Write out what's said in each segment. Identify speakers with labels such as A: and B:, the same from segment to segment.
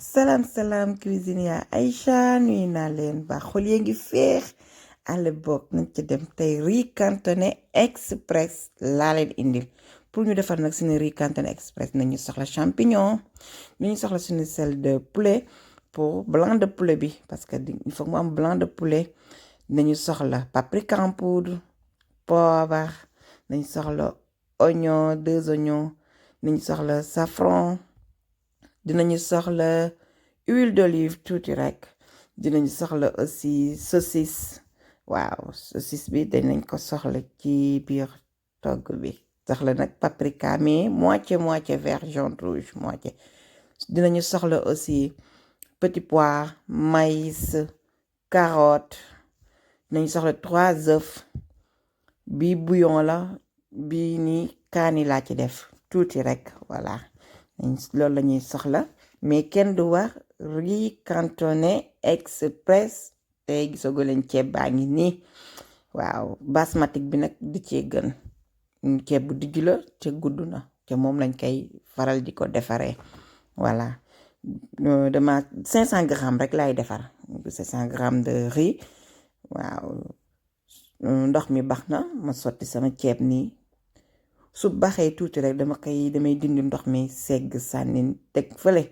A: Salam cuisinière Aïcha nuyu naa leen ba xol yee ngi féex àll bokk nañ ci dem tey riz cantonné express laa leen indil pour ñu defar nag suñu riz cantonné express nañu soxla champignon nañu soxla suñu sel de poulet pour blanc de poulet bi parce que il faut mu am blanc de poulet nañu soxla paprika en poudre poivre nañu soxla oignon 2 oignons nañu soxla safran dinañu soxla huile d'olive tuuti rek dinañu soxla aussi saucisse waaw saucisse bi dinañ ko soxla ci biir togg bi soxla nag paprika mais moitié vert jaune rouge moitié dinañu soxla aussi petit pois maïs carotte dinañu soxla 3 œufs bi bouillon la bi ni kaani laa ci def tuuti rek voilà loolu la ñuy soxla mais kenn du wax riz cantonné express tey gisago leen ceeb baa ngi nii waaw basmatique bi nag di cee gën ceeb bu dijj la te gudd na te moom lañ koy faral di ko defaree voilà dama 500 grammes rek laay defar 500 grammes de riz waaw ndox mi bax na ma sotti sama ceeb nii su baxee tuuti rek damay dindi ndox mi segg sànni teg fële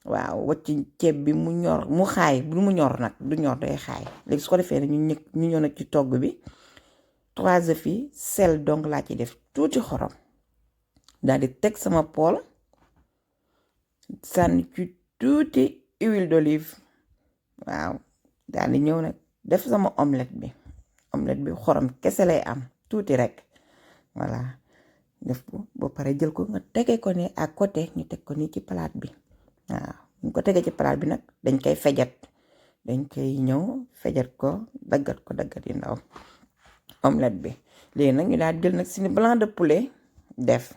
A: waaw wacc ceeb bi mu ñor mu xaay bu mu ñor nag du ñor day xaay léegi su ko defee nag ñu ñëw nag ci togg bi 3 œufs yi sel donc laa ci def tuuti xorom daal di teg sama pool sànni ci tuuti huile d'olive waaw daal di ñëw nag def sama omelette bi xorom kese lay am tuuti rek voilà def ko ba pare jël ko nga tege ko ne à côté ñu teg ko nii ci palaat bi waaw ñu ko tegee ci palaat bi nag dañ koy fejat ñëw fejat ko daggat yu ndaw omelette bi léegi nag ñu daal jël nag suñu blanc de poulet def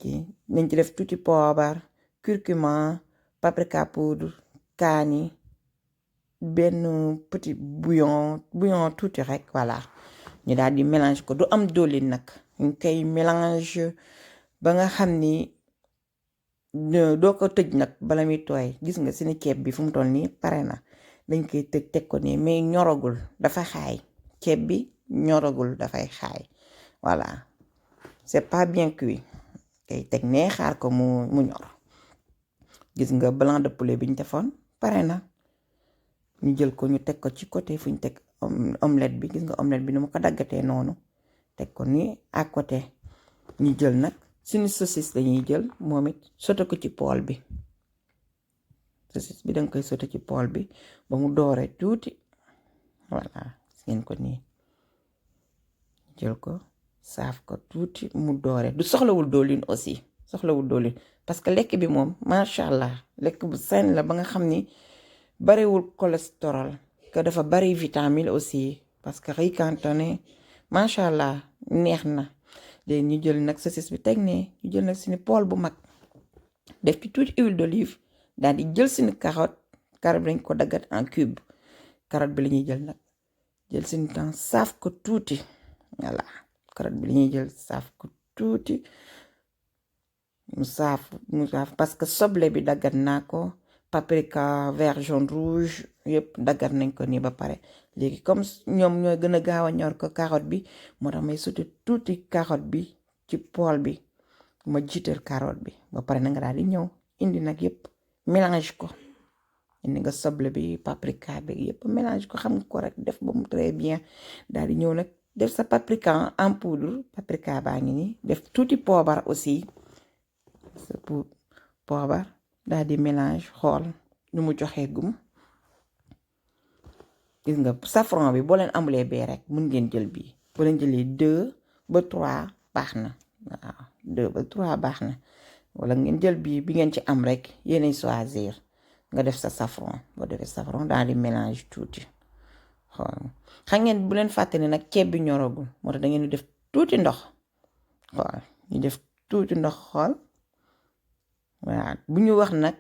A: ci nañ ci def tuuti poobar curcuma paprika poudre kaani benn petit bouillon tuuti rek voilà ñu daal di mélange ko du am diwlin nag ñu koy mélange ba nga xam ni doo ko tëj nag bala muy tooy gis nga suñu ceeb bi fu mu toll nii pare na dañ koy tëj teg ko nii mais ñoragul dafa xaay ceeb bi ñoragul dafay xaay voilà c'est pas bien cuit kay teg nee xaar ko mu ñor gis nga blanc de poulet bi ñu defoon pare na ñu jël ko ñu teg ko ci côté fu ñu teg omelette bi gis nga omelette bi ni ma ko daggatee noonu teg ko nii à côté ñu jël nag suñu saucisse lañuy jël moom it sote ko ci pool bi saucisse bi danga koy sote ci pool bi ba mu doore tuuti voilà ngeen ko nii jël ko saaf ko tuuti mu doore du soxlawul diwlin aussi parce que lekk bi moom macha allah lekk bu sain la ba nga xam ni bariwul cholestérol que dafa bari vitamine aussi parce que riz cantonné macha allah neex na léegi ñu jël nag saucisse bi teg ne ñu jël nag suñu pool bu mag def ci tuuti huile d'olive daal di jël suñu carotte bi dañ ko daggat en cube carotte bi la ñuy jël nag jël suñu temps saaf ko tuuti voilà carotte bi la ñuy jël saaf ko tuuti mu saaf parce que soble bi daggat naa ko paprika vert jaune rouge yëpp daggat nañ ko nii ba pare léegi comme ñoom ñooy gën a gaaw a ñor ko carotte bi moo tax may sotti tuuti carotte bi ci pool bi ma jiital carotte bi ba pare na nga daal di ñëw indi nag yëpp mélange ko indi nga soble bi paprika bi yëpp mélange ko xam nga ko rek def ba mu très bien daal di ñëw nag def sa paprika en poudre paprika baa ngi nii def tuuti poobar aussi sa poobar daal di mélange xool nu mu joxee gum gis nga safran bi boo leen amulee bee rek mun ngeen jël bii boo leen jëlee 2 ba 3 baax na waaw 2 ba 3 baax na wala ngeen jël bii bi ngeen ci am rek yéenay choisir nga def sa safran boo defee safran daal di mélange tuuti xool xam ngeen bu leen fàtte ne nag ceeb bi ñoragul moo tax da ngeen di def tuuti ndox xool ñu def tuuti ndox xool voilà bu ñu wax nag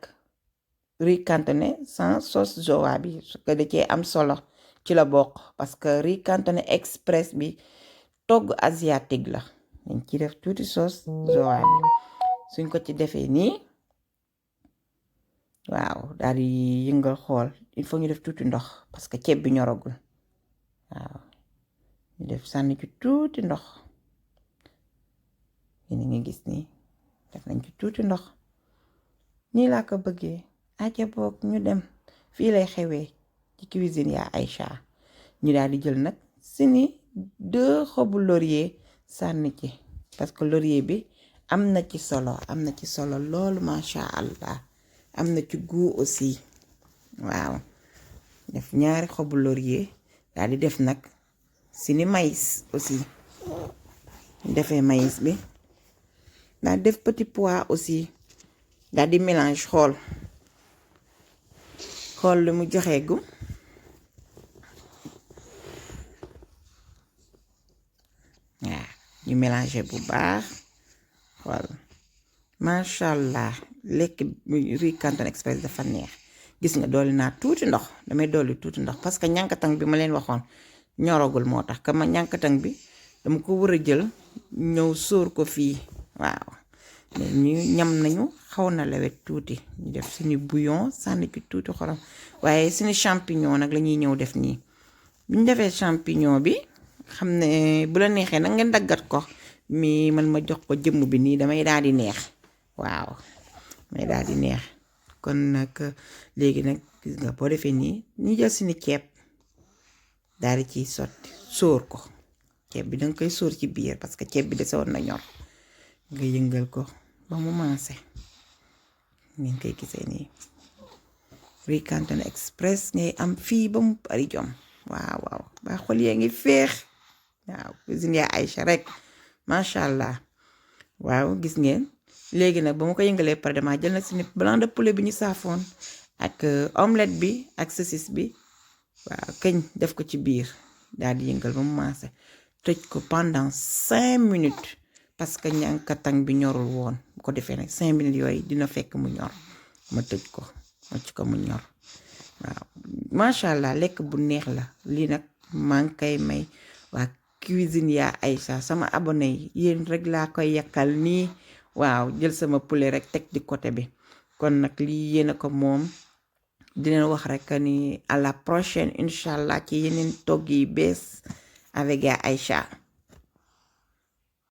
A: riz cantonné sans sauce joa bi parce que da cee am solo ci la bokk parce que riz cantonné express bi togg asiatique la dañ ci def tuuti sauce joa bi suñ ko ci defee nii waaw daal di yëngal xool il faut ñu def tuuti ndox parce que ceeb bi ñoragul waaw ñu def sànni ci tuuti ndox yéen a ngi gis nii def nañ ci tuuti ndox nii laa ko bëggee aca boog ñu dem fii lay xewee ci cuisine yaa Aïcha ñu daal di jël nag sini 2 xobu laurier sànni ci parce que laurier bi am na ci solo loolu macha allah am na ci goût aussi waaw def 2 xobu laurier daal di def nag sini maïs aussi defee maïs bi daal def petit pois aussi daal di mélange xool lu mu joxee gu waaw ñu mélanger bu baax xool macha allah lekk riz Canton Express dafa neex gis nga dolli naa tuuti ndox damay dolli tuuti ndox parce que ñànkatang bi ma leen waxoon ñoragul moo tax que ma ñànkatang bi dama ko war a jël ñëw sóor ko fii waaw ñu ñam nañu xaw na lewet tuuti ñu def suñu bouillon sànni ci tuuti xorom waaye suñu champignon nag la ñuy ñëw def nii bu ñu defee champignon bi xam ne bu la neexee nag ngeen daggat ko mi man ma jox ko jëmm bi nii damay daal di neex waaw damay daal di neex kon nag léegi nag gis nga boo defee nii ñu jël suñu ceeb daal di ciy sotti sóor ko ceeb bi danga koy sóor ci biir parce que ceeb bi desewoon na ñor nga yëngal ko ba mu maase ngeen koy gisee nii riz Canton Express ngay am fii ba mu bari jom waaw ba xol yaa ngi féex waaw cuisine yaa Aïcha rek macha allah waaw gis ngeen léegi nag ba ma ko yëngalee pare dama jël na suñu blanc de poulet bi ñu saafoon ak omelette bi ak saucisse bi waaw këñ def ko ci biir daal di yëngal ba mu maase tëj ko pendant 5 minutes parce que ñànkatang bi ñorul woon bu ko defee nag 5 minutes yooyu dina fekk mu ñor ma tëj ko mu ñor waaw macha allah lekk bu neex la lii nag maa ngi koy may waa cuisine yaa Aïcha sama abonné yi yéen rek laa koy yàkkal nii waaw jël sama poulet rek teg di côté bi kon nag lii yéen a ko moom dina wax rek ni à la prochaine incha allah ci yeneen togg yi bees avec yaa Aïcha